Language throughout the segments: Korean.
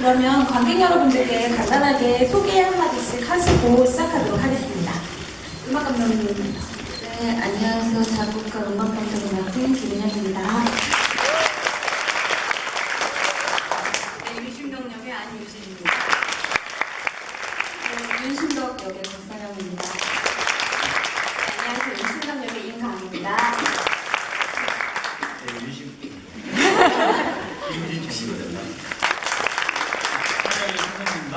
그러면 관객 여러분들께 간단하게 소개 한마디씩 하시고 시작하도록 하겠습니다. 음악 감독님. 네, 안녕하세요. 작곡가 음악 감독을 맡은 김은영입니다. 네, 유심덕 역의 안유진입니다. 네, 윤신덕 역의 박사영입니다. 안녕하세요. 유심덕 역의 임강입니다. 네, 김유진 씨입니다. 선생님입니다.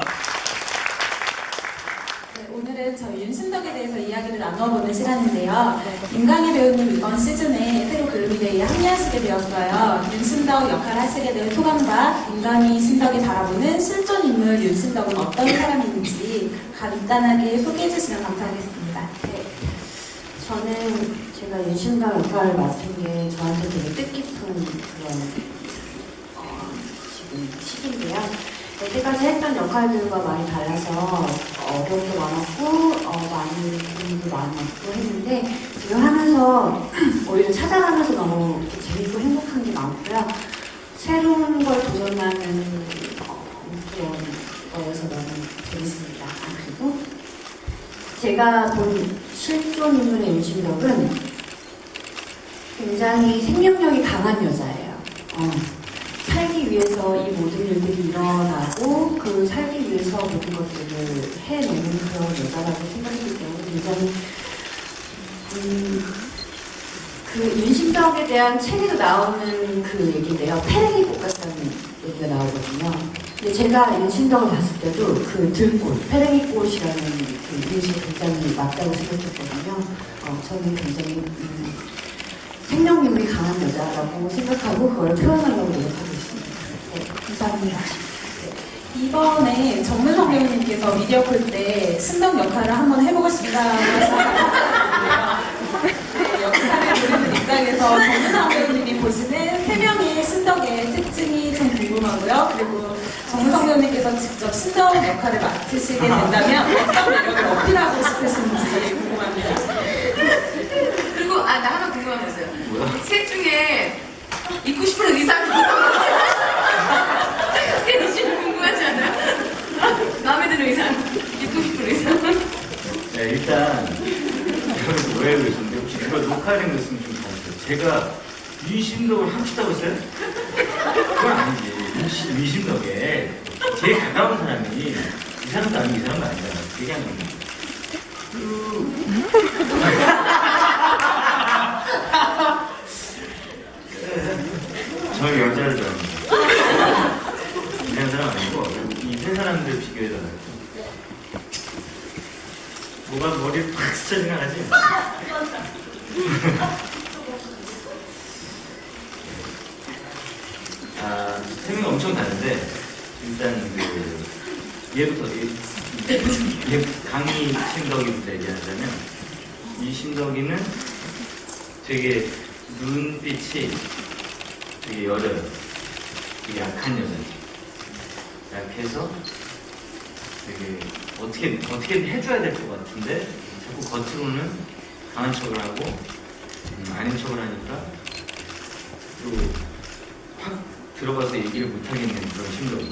네, 오늘은 저희 윤신덕에 대해서 이야기를 나눠보는 시간인데요. 임강희 배우님 이번 시즌에 새로 글루미데이에 합류하시게 되었어요. 윤신덕 역할을 하시게 된 소감과 임강희 신덕이 바라보는 실존 인물 윤신덕은 어떤 사람인지 간단하게 소개해 주시면 감사하겠습니다. 네, 저는 제가 윤신덕 역할을 맡은 게 저한테 되게 뜻깊은 그런 지금 시기인데요. 여태까지 했던 역할들과 많이 달라서 어려운 게 많았고 많이 고민도 많았고 했는데 지금 하면서 오히려 찾아가면서 너무 재밌고 행복한 게 많고요. 새로운 걸 도전하는 그런 거여서 너무 재밌습니다. 그리고 제가 본 실존 인물의 윤신덕은 굉장히 생명력이 강한 여자예요. 살기 위해서 이 모든 일들이 일어나고 그 살기 위해서 모든 것들을 해내는 그런 여자라고 생각하기 때문에 굉장히 그 윤신덕에 대한 책에도 나오는 그 얘기인데요. 페랭이 꽃 같다는 얘기가 나오거든요. 근데 제가 윤신덕을 봤을 때도 그 들꽃, 페랭이 꽃이라는 그 이미지 굉장히 맞다고 생각했거든요. 저는 굉장히 생명력이 강한 여자라고 생각하고 그걸 표현하려고 노력하고 있습니다. 네, 감사합니다. 네, 이번에 정문성 배우님께서 미디어콜 때 신덕 역할을 한번 해보고 싶다고 하셨는데요. 역할을 부르는 입장에서 정문성 배우님이 보시는 세 명의 신덕의 특징이 좀 궁금하고요. 그리고 정문성 배우님께서 직접 신덕 역할을 맡으시게 된다면 어떤 매력을 어필하고 싶으신지 궁금합니다. 그리고 나 하나 궁금한 거 있어요. 뭐야? 셋 중에 입고 싶은 의상이 혜리씨는 궁금하지 않아요? 마음에 드는 의상, 입고 싶은 의상. 네, 일단 여러분 오해하고 계신데 혹시 그거 녹화된 거 있으면 좀 봐주세요. 제가 윤신덕을 하고 싶다고 했어요? 그건 아니지. 윤신덕에 제일 가까운 사람이 이 사람도 아니고 이 사람도 아니잖아. 얘기하는 거야. 저희 여자를 좋아합니다. 이런 사람 아니고 이 세 사람들 비교해달라고. 뭐가 머리를 팍 스쳐 지나가지? 세 명이 엄청 다른데 일단 얘부터 강희 신덕이부터 얘기하자면 이 신덕이는 되게 눈빛이 되게 여려요. 되게 약한 여자지. 약해서 되게 어떻게든 해줘야 될 것 같은데 자꾸 겉으로는 강한 척을 하고 아닌 척을 하니까 또 확 들어가서 얘기를 못 하겠는 그런 신덕이.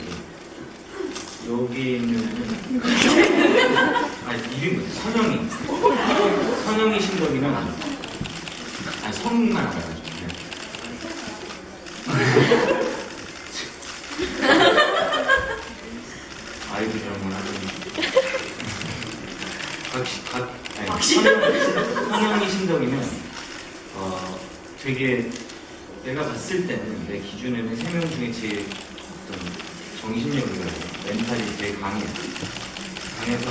여기는 이름이 뭐지? 선영이 신덕이는 성만 알아가지고 아이고 저런 건 하더니 선영이 신덕이는 되게 내가 봤을 때는 내 기준에는 세 명 중에 제일 어떤 정신력이 멘탈이 되게 강해서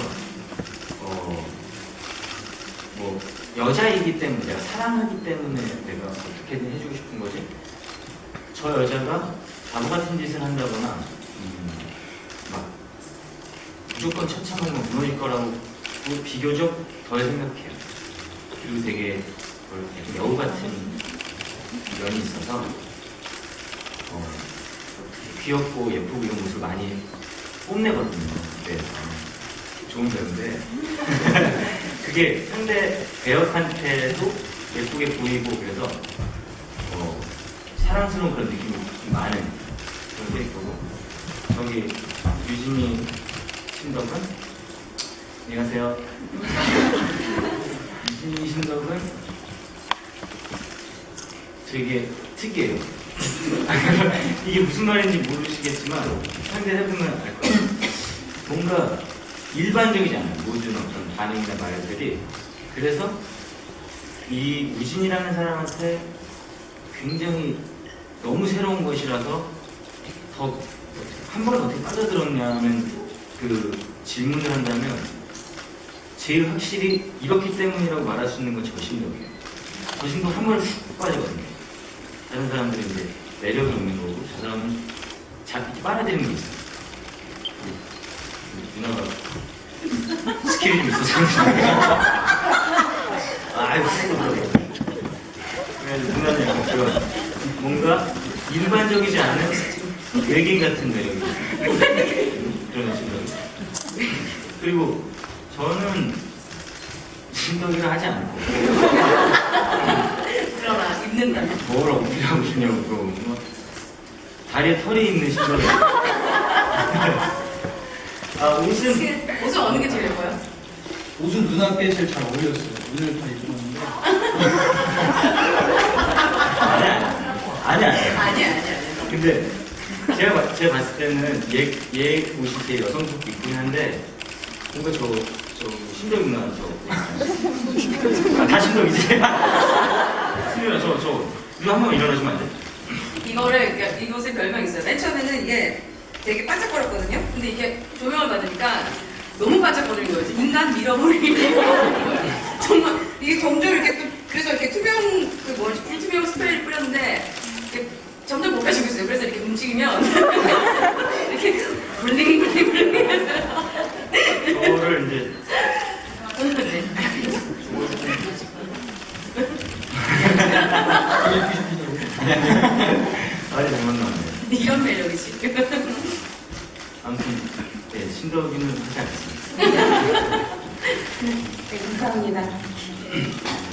뭐 여자이기 때문에 내가 사랑하기 때문에 내가 어떻게든 해주고 싶은 거지. 저 여자가 바보 같은 짓을 한다거나 막 무조건 처참하면 무너질 거라고 비교적 덜 생각해요. 그리고 되게 여우 같은 면이 있어서 귀엽고 예쁘고 이런 모습을 많이 뽐내거든요. 네, 좋은 배우인데 그게 상대 배역한테도 예쁘게 보이고 그래서 사랑스러운 그런 느낌이 많은 그런 캐릭터고 저기 유진이 신덕은 안녕하세요. 유진이 신덕은 되게 특이해요. 이게 무슨 말인지 모르시겠지만 상대해보면 알 거예요. 뭔가 일반적이지 않아요. 모든 어떤 반응이나 말들이. 그래서 이 우진이라는 사람한테 굉장히 너무 새로운 것이라서 더 한 번에 어떻게 빠져들었냐는 그 질문을 한다면 제일 확실히 이렇기 때문이라고 말할 수 있는 건 저 신덕이에요. 저 신덕 한 번에 훅 빠지거든요. 다른 사람들은 이제 매력이 있는 거고 저 사람은 이렇게 빨아들이는 게 있어요. 누나가 스킬이 좀 있어서 아이고 그래서 누나는 약간 그런 뭔가 일반적이지 않은 외계인 같은 매력이 그런 신덕이. 그리고 저는 신덕이라 하지 않고 그러나 입는다. 뭘 어필하고 싶냐고 다리에 털이 있는 신덕이. 옷은 어느 게 제일 예뻐요? 옷은 누나께 제일 잘 어울렸어요. 오늘 다 입었는데. 아니야. 근데 제가 봤을 때는 얘 옷이 되게 여성스럽게 입긴 한데 뭔가 저 신덕이 누나 다 신덕이지? 신덕이나 저 이거 한 번 일어나시면 안 돼? 이거를 이 옷의 별명이 있어요. 맨 처음에는 이게 되게 반짝거렸거든요. 근데 이게 조명을 받으니까 너무 반짝거리는 거예요. 인간 밀어버리는 거예요. 정말 이게 점점 이렇게 그래서 이렇게 투명 불투명 스프레이를 뿌렸는데 이렇게 점점 볶아지고 있어요. 그래서 이렇게 움직이면 이렇게 블링블링블링 해서 저거를 이제 말이 잘못 나왔네. 이런 매력이지. 아무튼 네, 신덕이는 하지 않겠습니다. 네, 감사합니다.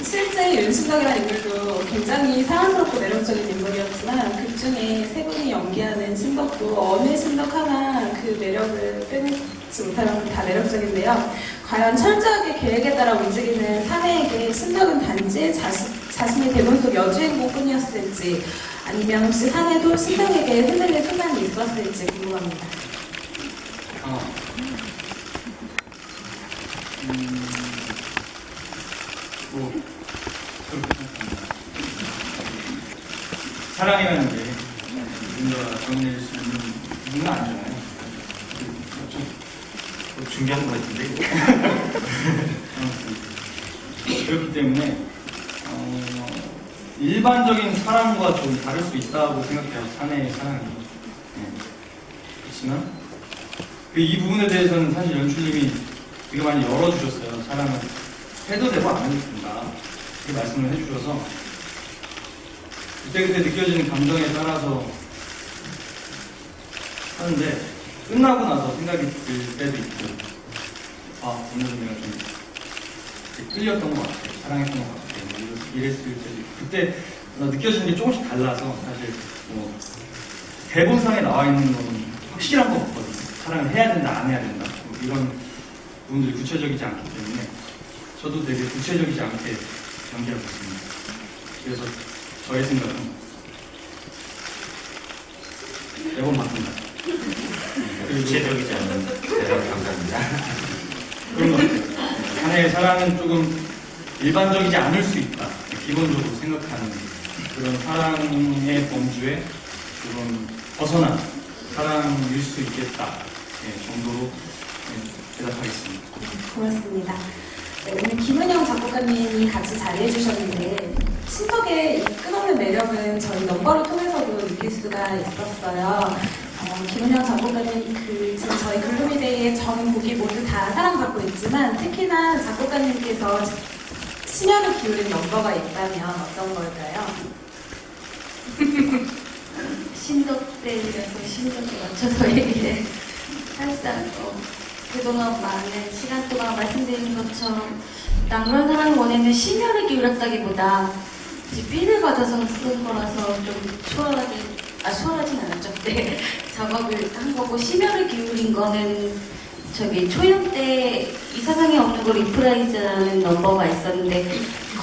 실제 윤신덕이라는 인물도 굉장히 사랑스럽고 매력적인 인물이었지만 그 중에 세 분이 연기하는 신덕도 어느 신덕 하나 그 매력을 빼놓지 못하는 다 매력적인데요. 과연 철저하게 계획에 따라 움직이는 사내에게 신덕은 단지 자신의 대본 속 여주인공뿐이었을지 아니면 혹시 사내도 신덕에게 흔들릴 순간이 있었을지 궁금합니다. 뭐 그렇게 생각합니다. 사랑이라는 게 누군가가 정해낼 수 있는 부분은 아니잖아요. 뭐 준비한 것 같은데? 그렇기 때문에 일반적인 사랑과 좀 다를 수 있다고 생각해요. 사내의 사랑이. 네. 그렇지만 이 부분에 대해서는 사실 연출님이 되게 많이 열어주셨어요. 사랑은 해도 되고 안 해도 된다. 이렇게 말씀을 해주셔서 그때그때 느껴지는 감정에 따라서 하는데 끝나고 나서 생각이 들 때도 있고 오늘은 내가 좀 끌렸던 것 같아. 사랑했던 것 같아. 이랬을 때도 있고 그때 느껴지는 게 조금씩 달라서 사실 뭐 대본상에 나와 있는 건 확실한 건 없거든요. 사랑을 해야 된다, 안 해야 된다. 뭐 이런 부분들이 구체적이지 않기 때문에 저도 되게 구체적이지 않게 연기하고 있습니다. 그래서 저의 생각은 매번 바꾼다. 구체적이지 않은 대답 감사합니다. 그런 것 같아요. 사내의 사랑은 조금 일반적이지 않을 수 있다. 기본적으로 생각하는 그런 사랑의 범주에 조금 벗어난 사랑일 수 있겠다. 정도로 대답하겠습니다. 고맙습니다. 네, 오늘 김은영 작곡가님이 같이 자리해 주셨는데 신덕의 이 끝없는 매력은 저희 넘버를 통해서도 느낄 수가 있었어요. 김은영 작곡가님 지금 저희 글루미데이의 전 곡이 모두 다 사랑받고 있지만 특히나 작곡가님께서 심혈을 기울인 넘버가 있다면 어떤 걸까요? 신덕대이라서 신덕에 맞춰서 얘기를 살짝 그동안 많은 시간 동안 말씀드린 것처럼 낭만 사랑 원에는 심혈을 기울였다기보다 이제 삘을 받아서 쓴 거라서 좀 초라하게 수월하진 않았죠. 네, 작업을 한 거고 심혈을 기울인 거는 저기 초연 때 이 세상에 없는 거 리프라이즈라는 넘버가 있었는데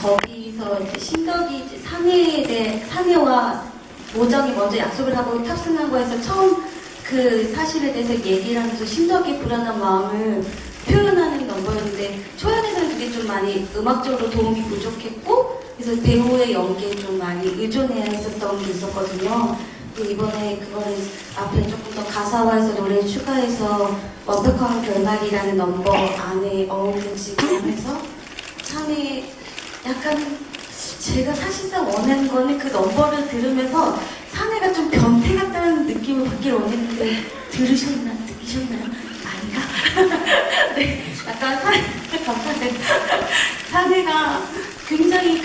거기서 이제 신덕이 이제 사내와 모정이 먼저 약속을 하고 탑승한 거에서 처음 그 사실에 대해서 얘기를 하면서 신덕의 불안한 마음을 표현하는 넘버였는데 초연에서는 그게 좀 많이 음악적으로 도움이 부족했고 그래서 배우의 연기에 좀 많이 의존해야 했었던 게 있었거든요. 근데 이번에 그거를 앞에 조금 더 가사화해서 노래를 추가해서 완벽한 결말이라는 넘버 안에 어우러지고 해서 참에 약간 제가 사실상 원하는 거는 그 넘버를 들으면서 사내가 좀 변태 같다는 느낌을 받기를 원했는데 느끼셨나요? 아닌가? 네, 약간 사내가 굉장히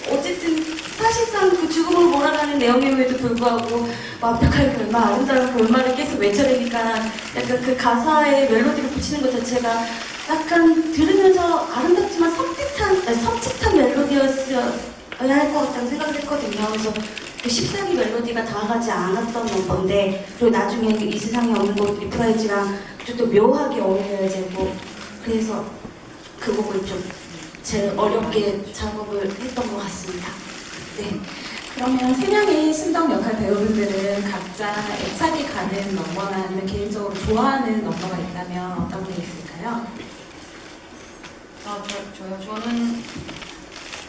어쨌든 사실상 그 죽음을 몰아가는 내용임에도 불구하고 완벽한 결말, 아름다운 결말을 계속 외쳐내니까 약간 그 가사에 멜로디를 붙이는 것 자체가 약간 들으면서 아름답지만 섬찟한 멜로디였어야 할 것 같다는 생각을 했거든요. 그래서 그 십상의 멜로디가 다가가지 않았던 넘버인데 그리고 나중에 이 세상에 없는 곳 리프라이즈랑 또 묘하게 어울려야 되고 그래서 그 곡을 좀 제일 어렵게 작업을 했던 것 같습니다. 네. 그러면 세 명의 신동 역할 배우분들은 각자 애착이 가는 넘버나 아니면 개인적으로 좋아하는 넘버가 있다면 어떤 게 있을까요?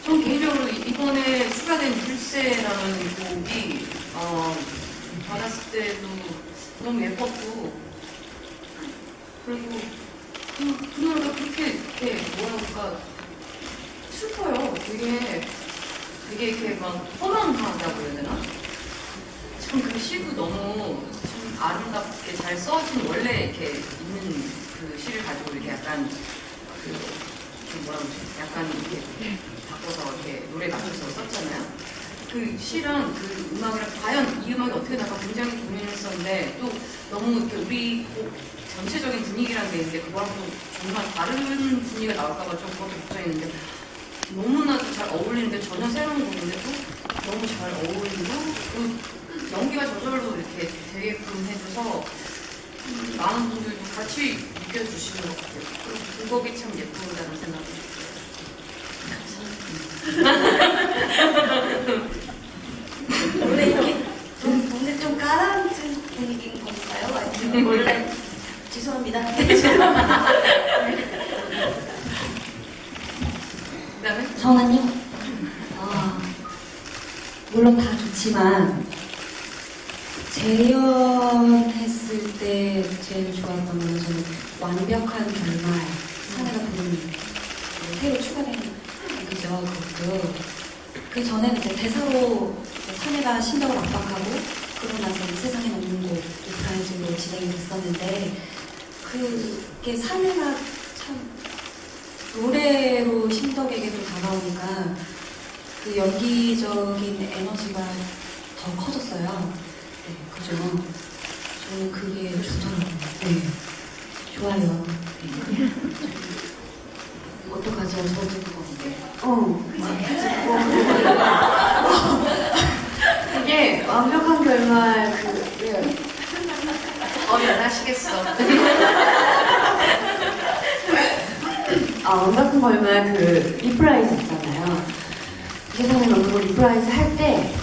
전 개인적으로 이번에 추가된 불새라는 곡이 받았을 때도 너무 예뻤고 그리고 그 노래가 그렇게 뭐랄까 슬퍼요. 되게 이렇게 막 허망하다고 해야 되나? 참 그 시도 너무 참 아름답게 잘 써진 원래 이렇게 있는 그 시를 가지고 이렇게 약간 약간 이렇게 바꿔서 이렇게 노래 맞춰서 썼잖아요. 그 시랑 그 음악이랑 과연 이 음악이 어떻게 나가 굉장히 고민했었는데 또 너무 이렇게 우리 곡 전체적인 분위기라는 게 있는데 그거랑 또 정말 다른 분위기가 나올까봐 좀 그것도 걱정했는데 너무나도 잘 어울리는데 전혀 새로운 곡인데도 너무 잘 어울리고 그 연기가 저절로 이렇게 되게끔 해줘서 많은 분들도 같이 느껴주시는 것 같아요. 그리고 그 곡이 참 예쁘다는 생각이 원래 이렇게 동네 좀 가라앉은 분위기인 건가요? 아니면 원래 죄송합니다. 그다음에 저는요, 물론 다 좋지만, 재연했을 때 제일 좋았던 건 저는 완벽한 결말, 사내가 부르는 새로 추가된 그죠, 그것도. 그 전에는 이제 대사로 사내가 신덕을 압박하고, 그러고 나서 이 세상에 없는 곳, 리프라이즈로 진행이 됐었는데, 그게 사내가 참, 노래로 신덕에게도 다가오니까 그 연기적인 에너지가 더 커졌어요. 네, 그죠. 저는 그게 좋더라고요. 네, 좋아요. 네. 어떡하죠? 저도 이게 완벽한 결말 연하시겠어. 완벽한 결말 리프라이즈 있잖아요. 세상에 없는 거 리프라이즈 할 때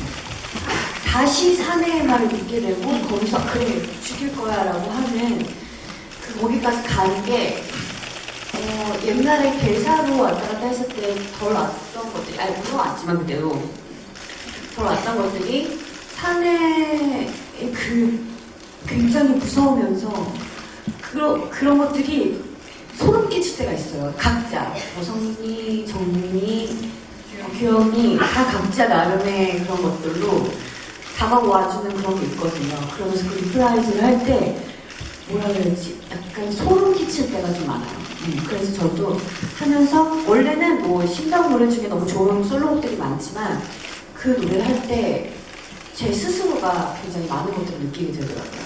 다시 사내의 말을 믿게 되고 거기서 그래 죽일 거야 라고 하는 거기까지 가는 게 옛날에 대사로 왔다 갔다 했을 때 덜 왔던 것들이 물론 왔지만 그대로 덜 왔던 것들이 사내의 굉장히 무서우면서 그런 것들이 소름 끼칠 때가 있어요. 각자 여성이, 정민이, 규영이 다 각자 나름의 그런 것들로 다가와주는 그런 게 있거든요. 그러면서 그 리프라이즈를 할 때 뭐라 그래야지 약간 소름 끼칠 때가 좀 많아요. 그래서 저도 하면서 원래는 뭐 신당 노래 중에 너무 좋은 솔로곡들이 많지만 그 노래를 할 때 제 스스로가 굉장히 많은 것들을 느끼게 되더라고요.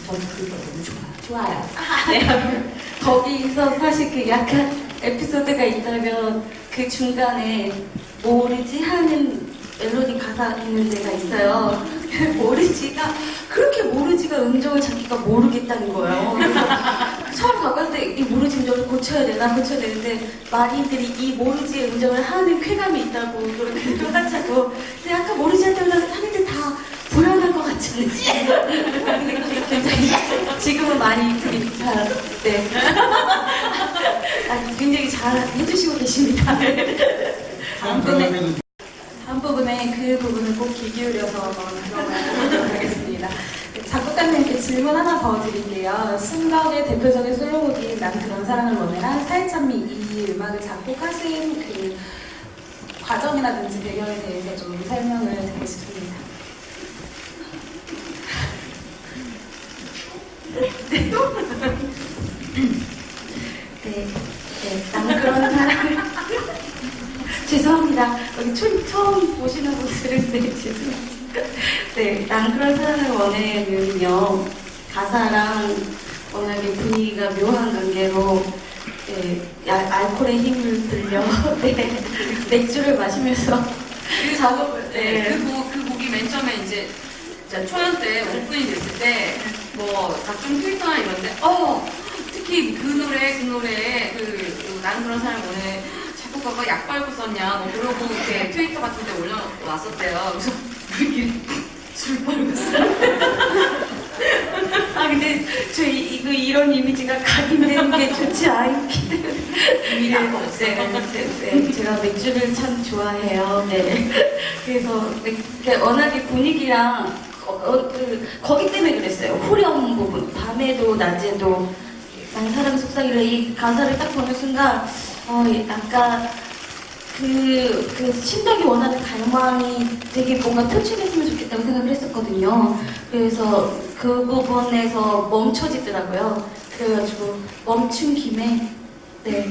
저도 그게 너무 좋아요. 네. 거기서 사실 그 약간 에피소드가 있다면 그 중간에 모르지 하는 멜로디 가사 있는 데가 있어요. 모르지가 그렇게 모르지가 음정을 자기가 모르겠다는 거예요. 그래서 처음 가봤을 때 이 모르지 음정을 고쳐야 되는데 마린들이 이 모르지의 음정을 하는 쾌감이 있다고 그렇게 하자고. 근데 아까 모르지한테 하는데 다 불안한 것 같지 않으시? 굉장히 지금은 많이 잘 네. 굉장히 잘 해주시고 계십니다. 다음 부분에 그 부분을 꼭 귀 기울여서 한번 들어보도록 하겠습니다. 작곡가님께 질문 하나 더 드릴게요. 신덕의 대표적인 솔로곡인 난 그런 사랑을 원해랑 사회찬미 이 음악을 작곡하신 그 과정이라든지 배경에 대해서 좀 설명을 듣고 싶습니다. 네, 나는 그런 사람을 죄송합니다. 여기 처음 보시는 분들은 네, 죄송합니다. 네, 난 그런 사람을 원해는요 가사랑 워낙에 분위기가 묘한 관계로 네, 알코올의 힘을 들려 네, 맥주를 마시면서 작업을 그 곡이 맨 처음에 이제 초연 때 오픈이 됐을 때 뭐 각종 트위터나 이런데 특히 그 노래에 나는 그런 사람 원해 작곡가가 약 빨고 썼냐 뭐 그러고 이렇게 트위터 같은 데 올려놨었대요. 그래서 술 빨고 썼어요. 근데 저 이런 이미지가 각인되는 게 좋지 않기 때문에 네, 제가 맥주를 참 좋아해요. 네. 그래서 워낙에 분위기랑 거기 때문에 그랬어요. 후렴 부분 밤에도 낮에도 난 사람 속삭이려 이 가사를 딱 보는 순간 아까 그 신덕이 원하는 갈망이 되게 뭔가 표출했으면 좋겠다고 생각을 했었거든요. 그래서 그 부분에서 멈춰지더라고요. 그래가지고 멈춘 김에 네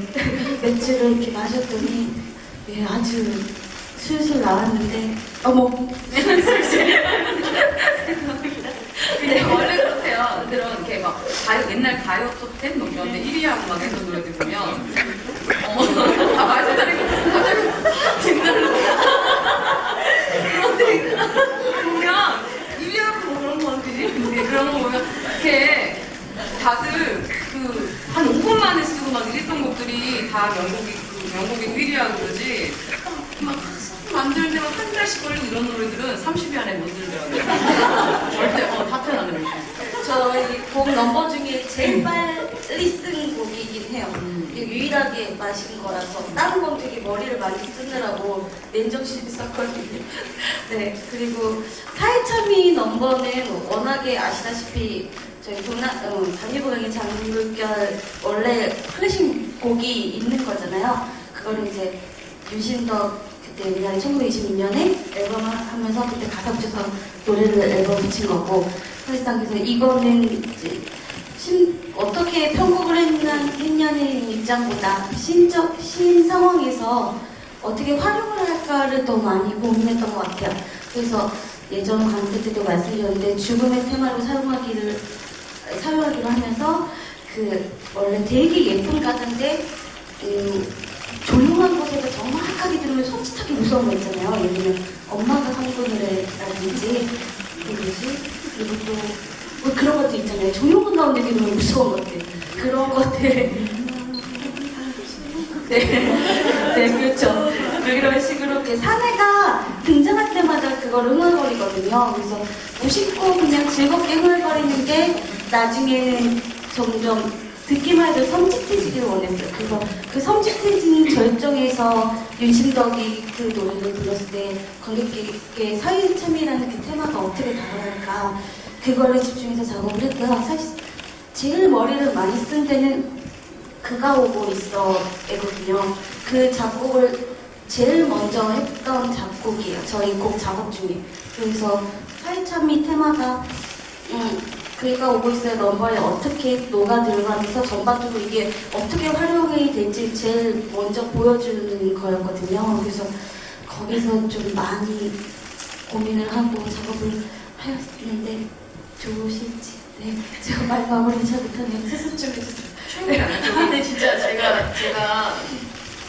맥주를 이렇게 마셨더니 예, 아주 술술 나왔는데 어머 근데 원래 그렇대요. 그런 이렇게 막 옛날 가요 톱10 뭐 이런 데 1위하고 막 했던 노래들 보면 말씀드리고 갑자기 옛날로 그런데 보면 1위하고 뭐 그런 거 같지? 근데 그런 거 보면 이렇게 다들 한 5분 만에 쓰고 막 이랬던 곡들이 다 명곡이 1위하고 그러지 막 만들때 막 한 달씩 걸리고 이런 노래들은 30위 안에 못 들더라고요. 절대 다 태어나는 거죠. 저희 곡 넘버 중에 제일 빨리 쓴 곡이긴 해요. 유일하게 마신 거라서 다른 건 되게 머리를 많이 쓰느라고 맨정신에 썼거든요. 네, 그리고 사회참이 넘버는 워낙에 아시다시피 저희 단일보강의 장물결 원래 클래식 곡이 있는 거잖아요. 그거를 이제 유신덕 그때 우리나라 1926년에 앨범 하면서 그때 가사 붙여서 노래를 앨범 붙인 거고 사실상 그래서 이거는 이제 어떻게 편곡을 했냐는 입장보다 신 상황에서 어떻게 활용을 할까를 더 많이 고민했던 것 같아요. 그래서 예전 강의 때도 말씀드렸는데 죽음의 테마로 사용하기로 하면서 원래 되게 예쁜 가사인데 조용한 곳에서 정확하게 들으면 손짓하기 무서운 거 있잖아요. 예를 들면 엄마가 한 노래라든지 그리고 또 뭐 그런 것도 있잖아요. 조용한 가운데 들으면 무서운 것들 그런 것들 네, 그렇죠. 이런 식으로 이렇게 사내가 등장할 때마다 그걸 흥얼거리거든요. 그래서 무심코 그냥 즐겁게 흥얼거리는 게 나중에는 점점 듣기만 해도 섬찟해지기를 원했어요. 그래서 그 섬찟해지는 절정에서 윤신덕이 그 노래를 불렀을 때 관객에게 사회참이라는 그 테마가 어떻게 다가갈까 그거를 집중해서 작업을 했고요. 사실 제일 머리를 많이 쓴 데는 그가 오고 있어거든요. 그 작곡을 제일 먼저 했던 작곡이에요. 저희 곡 작업 중에. 그래서 사회참이 테마가 그가 오고 있어요 넘버에 어떻게 녹아 들어가면서 전반적으로 이게 어떻게 활용이 될지 제일 먼저 보여주는 거였거든요. 그래서 거기서 좀 많이 고민을 하고 작업을 하였는데 좋으실지 네 제가 말 마무리 잘 못하네요. 스스 좀 해주세요. 최고잖아요. 근데 진짜 제가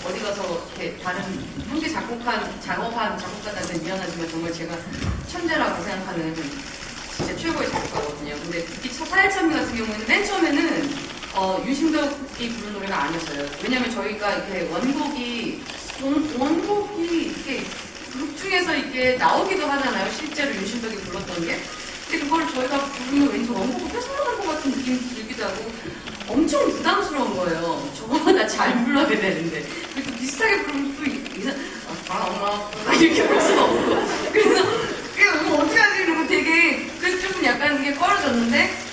어디 가서 이렇게 다른 형제 작곡 작업한 작곡가들한테 미안하지만 정말 제가 천재라고 생각하는 진짜 최고의 작곡가거든요. 근데 이 사일찬미 같은 경우에는 맨 처음에는 윤신덕이 부른 노래가 아니었어요. 왜냐면 저희가 이렇게 원곡이 이렇게 그룹 중에서 이게 나오기도 하잖아요. 실제로 윤신덕이 불렀던 게. 근데 그걸 저희가 부르면 왠지 원곡을 뺏어나갈 것 같은 느낌이 들기도 하고 엄청 부담스러운 거예요. 저거보다 잘 불러야 되는데. 그리고 비슷하게 부르면 또 이렇게 부를 수가 없고. 그래서 이거 어떻게 하지? 이러고 되게 그래서 좀 약간 이게 꺼려졌는데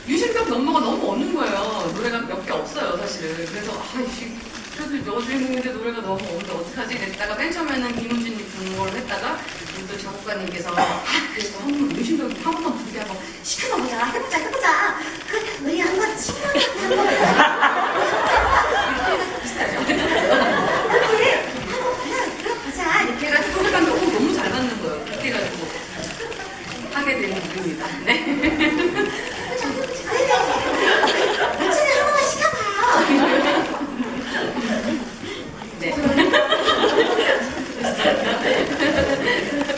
유신덕 넘버가 너무 없는 거예요. 노래가 몇 개 없어요, 사실은. 그래서 그래도 여주인공인데 노래가 너무 없는데 어떡하지? 이랬다가 맨 처음에는 김우진이 부른 걸 했다가 또 작곡가님께서 그래서 한번 유신덕 한 번만 부르게 하고 시켜놓자 해보자 그래 우리 한번 시켜놓자 이렇게 비슷하죠? 그래 한번 보자 이렇게 해가지고 해봤는데 너무 잘 맞는 거예요. 그렇게 해가지고 하게 된 일입니다. 네. 나중에 한 번만 시켜봐요. 네.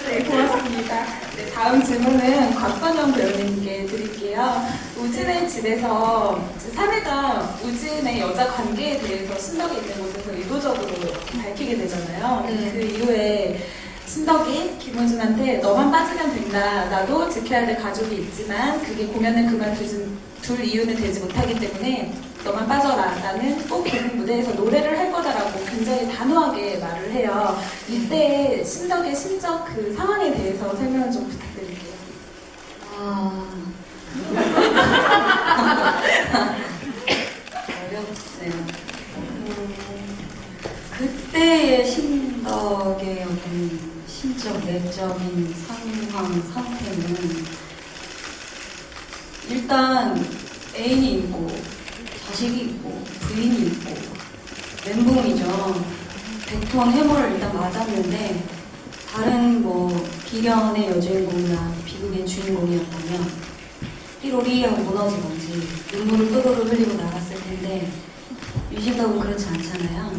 네, 고맙습니다. 네, 다음 질문은 곽선영 배우님께 드릴게요. 우진의 집에서 3회가 우진의 여자 관계에 대해서 신덕이 있는 곳에서 의도적으로 밝히게 되잖아요. 네. 그 이후에 신덕이 김우진한테 너만 빠지면 된다. 나도 지켜야 될 가족이 있지만 그게 공연을 그만둘 이유는 되지 못하기 때문에 너만 빠져라. 나는 꼭 개국 무대에서 노래를 할 거다라고 굉장히 단호하게 말을 해요. 이때 신덕의 심적 그 상황에 대해서 설명을 좀 부탁드릴게요. 어렵네요. 그때의 신덕의 어떤 심적, 내적인 상태는 일단 애인이 있고 자식이 있고 부인이 있고 멘붕이죠. 100톤 해머를 일단 맞았는데 다른 비련의 여주인공이나 비극의 주인공이었다면 삐로리 하고 무너지던지 눈물을 또로로 흘리고 나갔을 텐데 유신덕은 그렇지 않잖아요.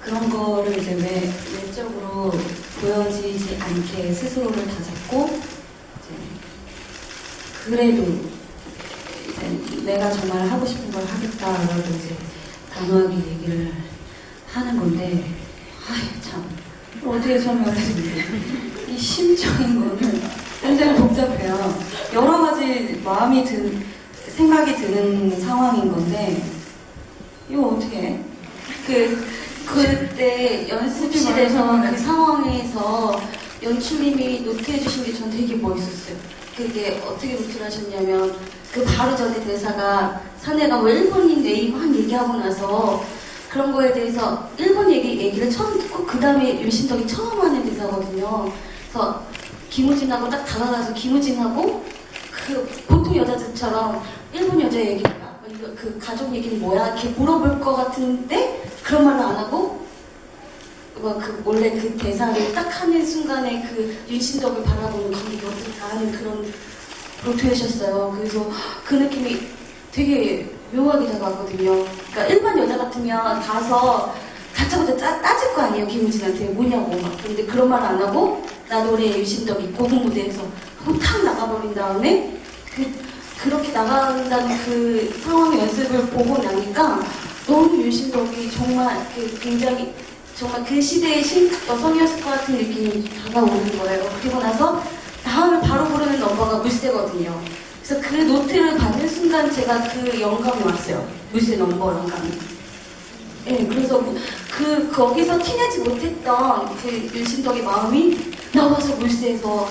그런 거를 이제 외적으로 보여지지 않게 스스로를 다잡고 그래도 이제 내가 정말 하고 싶은 걸 하겠다라고 이제 단호하게 얘기를 하는 건데 참 어떻게 설명을 해드릴지 이 심적인 거는 굉장히 복잡해요. 여러 가지 생각이 드는 상황인 건데 이거 어떻게 해? 그때 연습실에서 그 상황에서 연출님이 노트해 주신 게 전 되게 멋있었어요. 그게 어떻게 노트를 하셨냐면 그 바로 전에 대사가 사내가 일본인데 이거 한 얘기하고 나서 그런 거에 대해서 일본 얘기를 처음 듣고 그 다음에 윤신덕이 처음 하는 대사거든요. 그래서 김우진하고 딱 다가가서 김우진하고 보통 여자들처럼 일본 여자 얘기가 그 가족 얘기는 뭐야? 이렇게 물어볼 것 같은데 그런 말을 안 하고 원래 그 대사를 딱 하는 순간에 그 윤신덕을 바라보는 관객이 어떨까 하는 그런 노트하셨어요. 그래서 그 느낌이 되게 묘하게 다가왔거든요. 그러니까 일반 여자 같으면 가서 다짜고짜 따질 거 아니에요. 김우진한테 뭐냐고 막. 근데 그런 말 안 하고 나 노래 윤신덕이 고국 무대에서 탁 나가버린 다음에 그렇게 나간다는 그 상황의 연습을 보고 나니까 너무 윤신덕이 정말 굉장히 정말 그 시대의 여성이었을 것 같은 느낌이 다가오는 거예요. 그리고 나서 다음을 바로 부르는 넘버가 물새거든요. 그래서 그 노트를 받는 순간 제가 그 영감이 왔어요. 물새 넘버 영감이. 네, 그래서 거기서 티내지 못했던 그 윤신덕의 마음이 나와서 물새에서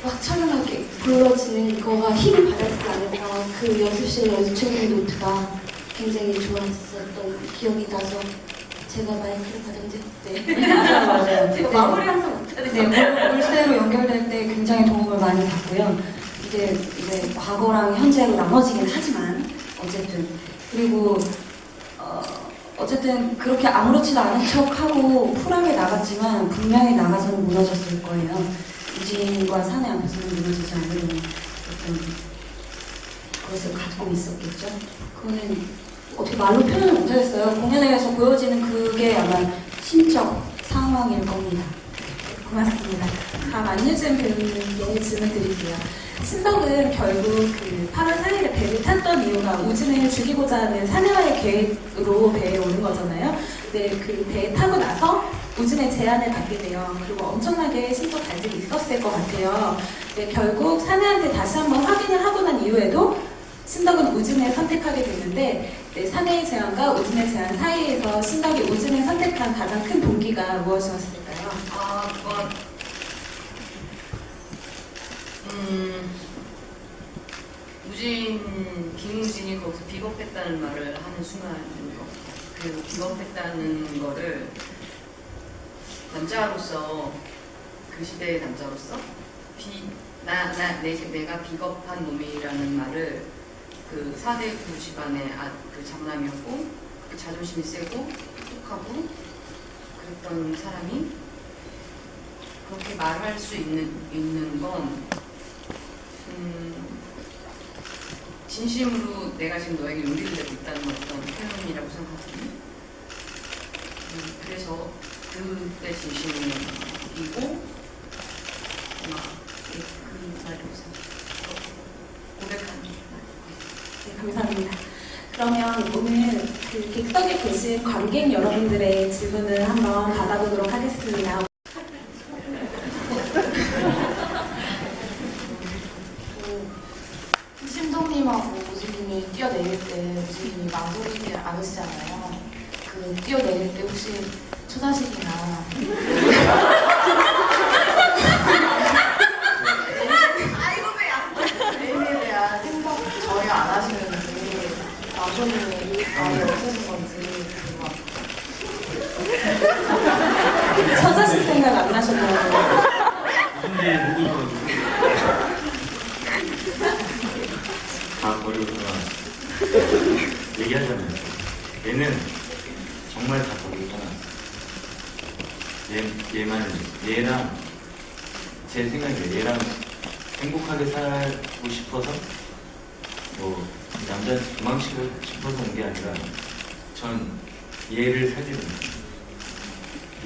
막 차분하게 불러지는 거가 힘을 받았지 않을까. 그 연습실 연출의 노트가 굉장히 좋았었던 기억이 나서 제가 마이크를 받은 데 맞아요. 제가 마무리 항상 못하는 물새로 연결될 때 굉장히 도움을 많이 받고요. 이제 과거랑 현재로 나눠지긴 하지만 어쨌든 그리고 어쨌든 그렇게 아무렇지도 않은 척하고 쿨하게 나갔지만 분명히 나가서는 무너졌을 거예요. 유진과 사내 앞에서는 무너지지 않으려는 어떤 그것을 갖고 있었겠죠. 그거는 어떻게 말로 표현을 못하겠어요. 공연에서 보여지는 그게 아마 심적 상황 상황일 겁니다. 고맙습니다. 다음 안유진 배우님께 질문 드릴게요. 신덕은 결국 그 8월 4일에 배를 탔던 이유가 우진을 죽이고자 하는 사내와의 계획으로 배에 오는 거잖아요. 근데 그 배에 타고 나서 우진의 제안을 받게 돼요. 그리고 엄청나게 심적 갈등이 있었을 것 같아요. 근데 결국 사내한테 다시 한번 확인을 하고 난 이후에도 신덕은 우진을 선택하게 되는데 네, 사내의 제안과 우진의 제안 사이에서 신덕이 우진을 선택한 가장 큰 동기가 무엇이었을까요? 그건 김우진이 거기서 비겁했다는 말을 하는 순간인 것 같아요. 그 비겁했다는 거를 남자로서, 그 시대의 남자로서 내가 비겁한 놈이라는 말을 그 4대 구 집안의 그 장남이었고 그 자존심이 세고 똑똑하고 그랬던 사람이 그렇게 말할 수 있는 건 진심으로 내가 지금 너에게 용기를 내고 있다는 어떤 표현이라고 생각하거든요. 그래서 그때 진심이고 그 말이라고 생각해요. 고백하는 말. 네, 감사합니다. 그러면 오늘 그 객석에 계신 관객 여러분들의 질문을 한번 받아보도록 하겠습니다. 신동님하고 우진님이 뛰어내릴 때 우진님이 망설이지 않으시잖아요. 그 뛰어내릴 때 혹시 초사식이나 애인에 대한 생각 전혀 안 하시는지 남편님이 마음이 없으신 건지 궁금합니다. 처자식 생각 안 나셨나요? 근데 목을 걸어주고 다 버리고 떠나 얘기하자면 얘는 정말 다 버리고 떠났어. 얘랑 제 생각에 얘랑 행복하게 살고 싶어서 뭐 남자 도망치고 싶어서 온 게 아니라 전 얘를 살리는 거예요.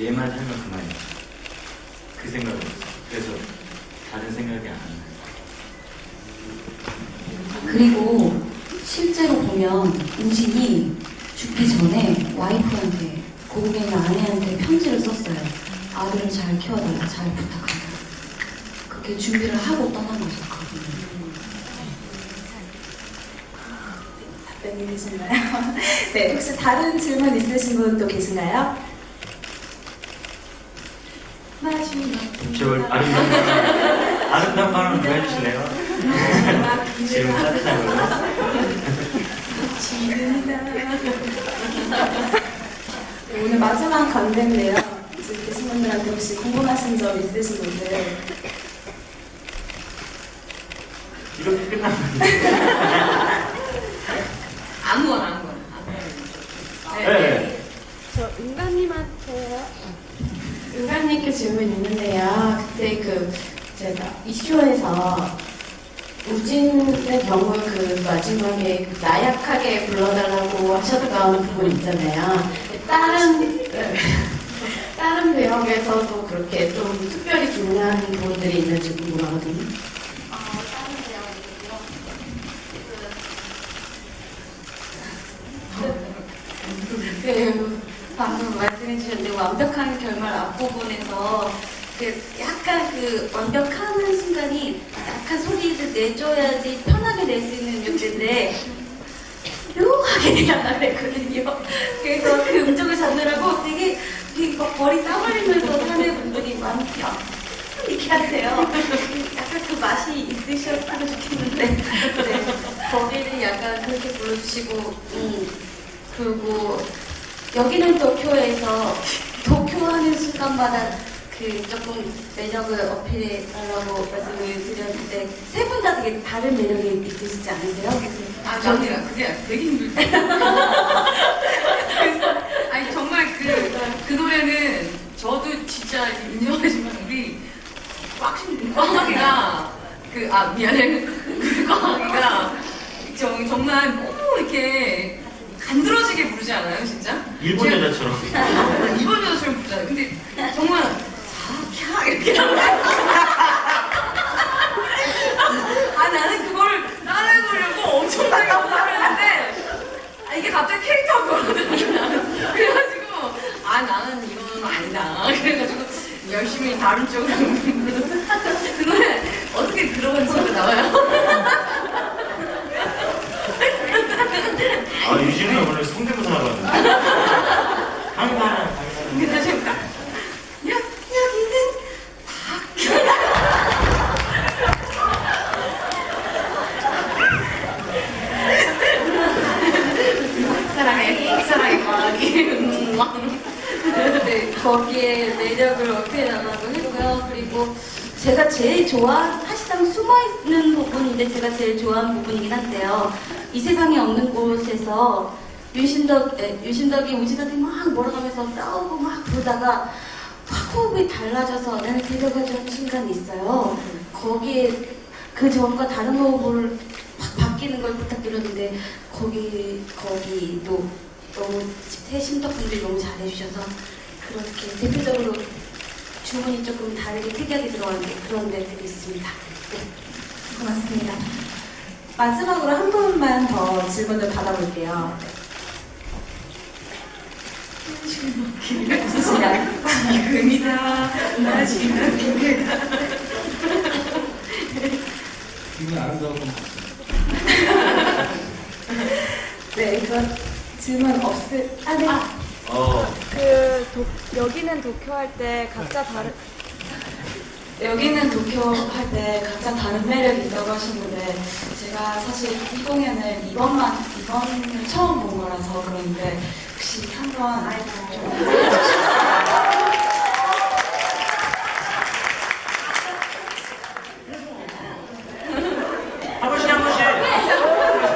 얘만 살면 그만이야. 그 생각을 했어요. 그래서 다른 생각이 안 나요. 그리고 실제로 보면 우진이 죽기 전에 와이프한테 고국에 있는 아내한테 편지를 썼어요. 아들을 잘 키워달라, 잘 부탁한다. 그렇게 준비를 하고 떠난 거죠. 답변이 되셨나요? 네, 혹시 다른 질문 있으신 분 또 계신가요? 제발 아름다운 발언 좀 해주실래요? 지금 따뜻한 걸로. 네, 오늘 마지막 건대인데요. 지금 계신 분들한테 혹시 궁금하신 점 있으신 분들 이렇게 끝나면 아무거나. 네. 저 은가님께 질문 있는데요. 그때 제가 이슈에서 우진의 경우 마지막에 나약하게 불러달라고 하셨던 부분 있잖아요. 다른 배역에서도 그렇게 좀 특별히 중요한 부분들이 있는지 궁금하거든요. 다른 배역이요? 방금 말씀해 주셨는데 완벽한 결말 앞부분에서 약간 완벽한 순간이 약간 소리를 내줘야지 편하게 낼 수 있는 음정인데 묘하게 내가 됐거든요. 그래서 그 음정을 잡느라고 되게 막 머리 땀 흘리면서 사는 분들이 많죠. 이렇게 하세요. 약간 그 맛이 있으셨으면 좋겠는데 네. 거기를 약간 그렇게 불러주시고 그리고 여기는 도쿄에서 도쿄하는 순간마다 조금 매력을 어필해달라고 말씀을 드렸는데 세 분 다 되게 다른 매력이 있으시지 않으세요? 저는 그게 되게 힘들다. 아니 정말 그 노래는 저도 진짜 인정하지만 우리 꽝하기가 미안해. 꽝하기가 정말 너무 이렇게 간드러지게 부르지 않아요, 진짜? 일본 여자처럼. 일본 여자처럼 부르잖아요. 근데 정말 열심히 다른 쪽으로 불렀어요. 그 노래 어떻게 그런 소리가 나와요? 아, 유진이가 오늘 성대모사 나갔는데. 항상. 근데 제가 여기는 사랑해 과학이 네, 거기에 매력을 어필하려고 했고요. 그리고 제가 제일 사실상 숨어있는 부분인데 제가 제일 좋아하는 부분이긴 한데요. 이 세상에 없는 곳에서 유신덕이 우지덕이 막 몰아가면서 싸우고 막 부르다가 확 호흡이 달라져서 나를 데려가주는 순간이 있어요. 거기에 그 전과 다른 호흡을 확 바뀌는 걸 부탁드렸는데 거기도 너무 새 신덕분들이 너무 잘해주셔서 그렇게 대표적으로 주문이 조금 다르게 특이하게 들어가는데 그런 데들이 있습니다. 네. 고맙습니다. 마지막으로 한 분만 더 질문을 받아볼게요. 지금이다 마지막입니다. 굉장히 아름다운 것 같습니다. 네, 그런 질문 네. 여기는 도쿄 할 때 각자 다른 여기는 도쿄 할 때 각자 다른 매력이 있다고 하셨는데 제가 사실 이 공연을 이번을 처음 본 거라서 그런데 혹시 한번 한 번씩 한 번씩.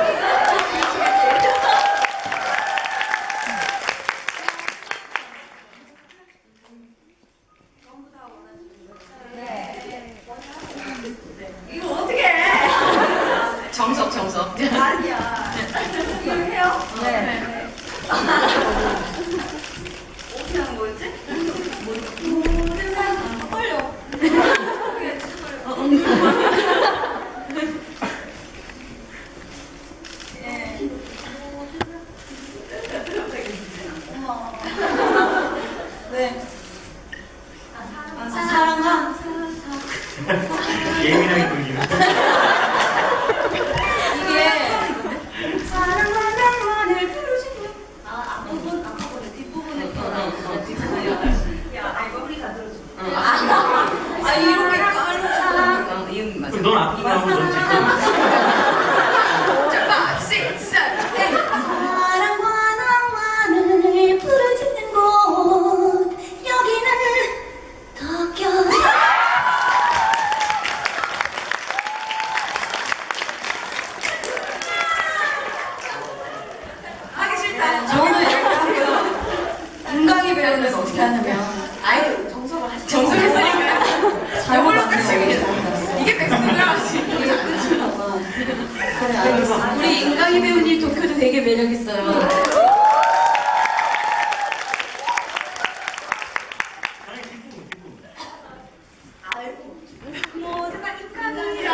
이거 어떻게 해? 정석. 아니야. 이거 해요? 네. 어떻게 하는 거였지? 모든 사람 떨려. 네. 사랑한 예민하게 돌리는. 이게 사랑만을 부르시는 앞부분에 뒷부분에 이렇게 깔로 이응 맞아. 그럼 넌 앞으로 하고 넌 뒷부분. 자, 5, 6, 7, 8. 사랑과 낭만을 부르짖는 곳 여기는 도쿄. 하기 싫다. 저는 인강이 배우면서 어떻게 하냐면 아유, 정석을 했으니까. 잘못 이걸로 끝이 만들어요. 이게 백승들아가지. 그래 알겠어. 우리 인강이 배우님 도쿄도 되게 매력 있어요. 모두가 인간이야.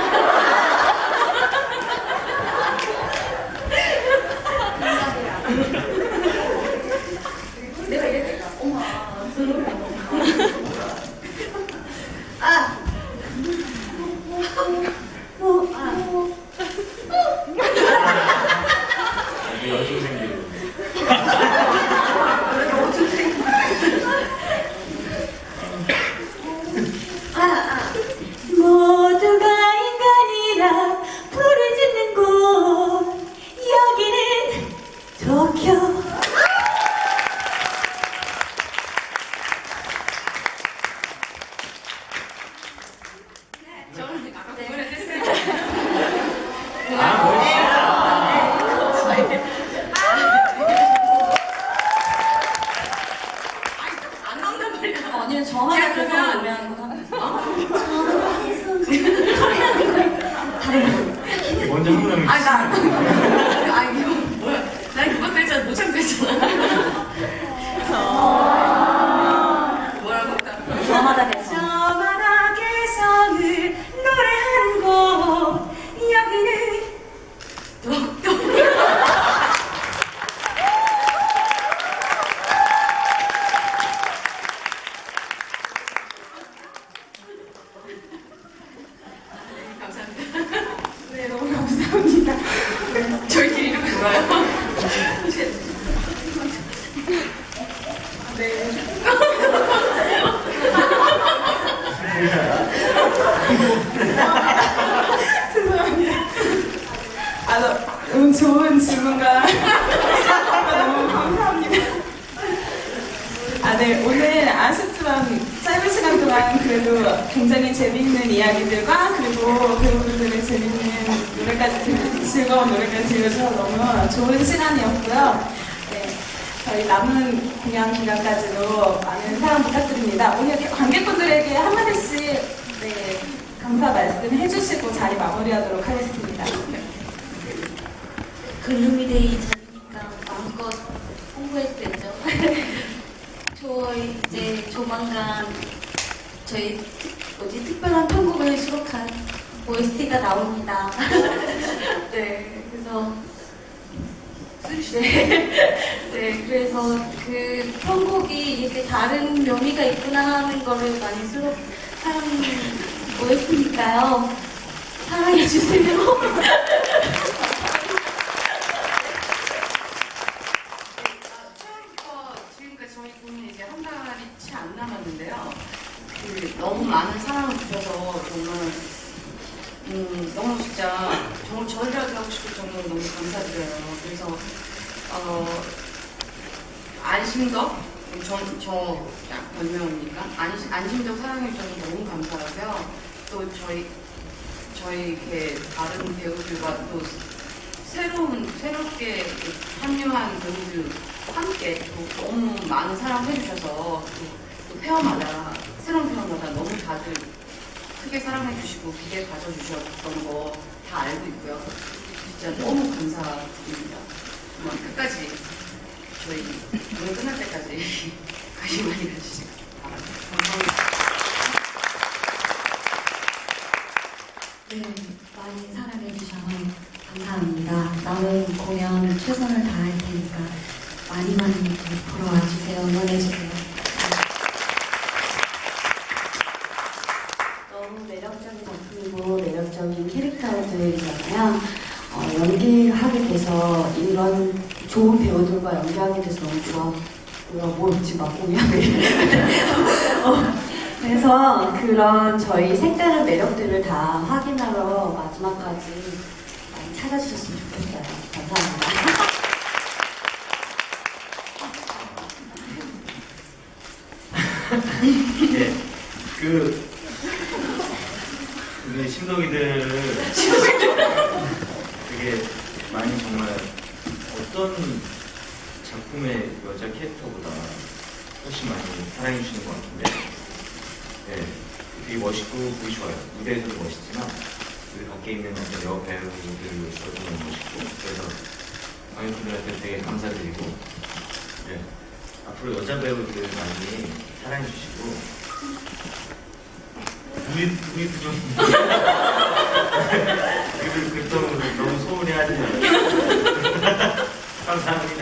내가 이랬다. 엄마. 이게 여중생들. 모두가 인간이라 부르짖는 곳 여기는 도쿄. 저는 아까 공연을 했어요. 아, 멋있다. 안 나온단 말이야. 아니면 저 하나 야, 그거 그러면- 노래하는 거 하면 먼저 한 번 하면. 이거 뭐야? 난 그것 때문에 못 참겠잖아. 뭐라고? 저마다 개성. 저마다 개성을 노래하는 곳 여기는 독도. 짧은 시간 동안 그래도 굉장히 재미있는 이야기들과 그리고 배우분들의 재미있는 노래까지 즐거운 노래까지 들려주셔서 너무 좋은 시간이었고요. 네, 저희 남은 공연 기간까지도 많은 사랑 부탁드립니다. 오늘 관객분들에게 한마디씩 네, 감사 말씀 해주시고 자리 마무리하도록 하겠습니다. 글루미데이 전이니까 마음껏 홍보해도 되죠. 저희 이제 조만간 저희 특별한 편곡을 수록한 OST가 나옵니다. 네, 그래서 네, 그래서 그 편곡이 이렇게 다른 묘미가 있구나 하는 거를 많이 수록한 OST니까요. 사랑해주세요. 처음부터 지금까지 저희 공연 이제 한 달이 채 안 남았는데요. 너무 많은 사랑을 주셔서 정말 너무 진짜 정말 저희라도 하고 싶을 정도로 너무 감사드려요. 그래서 안심덕 저 변명입니까? 안심덕 사랑해 주셔서 너무 감사하고요. 또 저희 이렇게 다른 배우들과 또 새롭게 합류한 배우들 함께 또 너무 많은 사랑 해주셔서 또 페어마다 새로운 페어마다 너무 다들 크게 사랑해주시고 기대 가져주셨던 거 다 알고 있고요. 진짜 너무 감사드립니다. 정말 끝까지 저희 오늘 끝날 때까지 관심 많이 가주시고 감사합니다. 네, 많이 사랑해주셔서 감사합니다. 남은 공연 최선을 다할 테니까 많이 보러 와주세요. 응원해주세요. 너무 매력적인 작품이고 매력적인 캐릭터들이잖아요. 연기하게 돼서 이런 좋은 배우들과 연기하게 돼서 너무 좋았고요. 뭐였지 막 공연을. 그래서 그런 저희 색다른 매력들을 다 확인하러 마지막까지 많이 찾아주셨으면 좋겠어요. 감사합니다. 네, 우리 심동이들을 되게 많이 정말 어떤 작품의 여자 캐릭터보다 훨씬 많이 사랑해 주시는 것 같은데, 네, 되게 멋있고 보기 좋아요. 무대에서도 멋있지만 우리 밖에 있는 어떤 여배 배우들로서도 너무 멋있고, 그래서 관객분들한테 되게 감사드리고, 네, 앞으로 여자 배우들 많이 사랑해 주시고. 우리도 좀 너무 소홀히 하지 말아요. 감사합니다.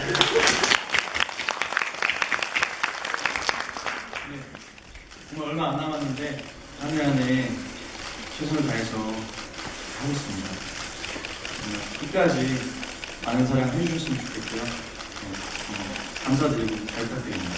네, 정말 얼마 안 남았는데 안에 최선을 다해서 하겠습니다. 끝까지 많은 사랑 해주셨으면 좋겠고요. 감사드리고 잘 부탁드립니다.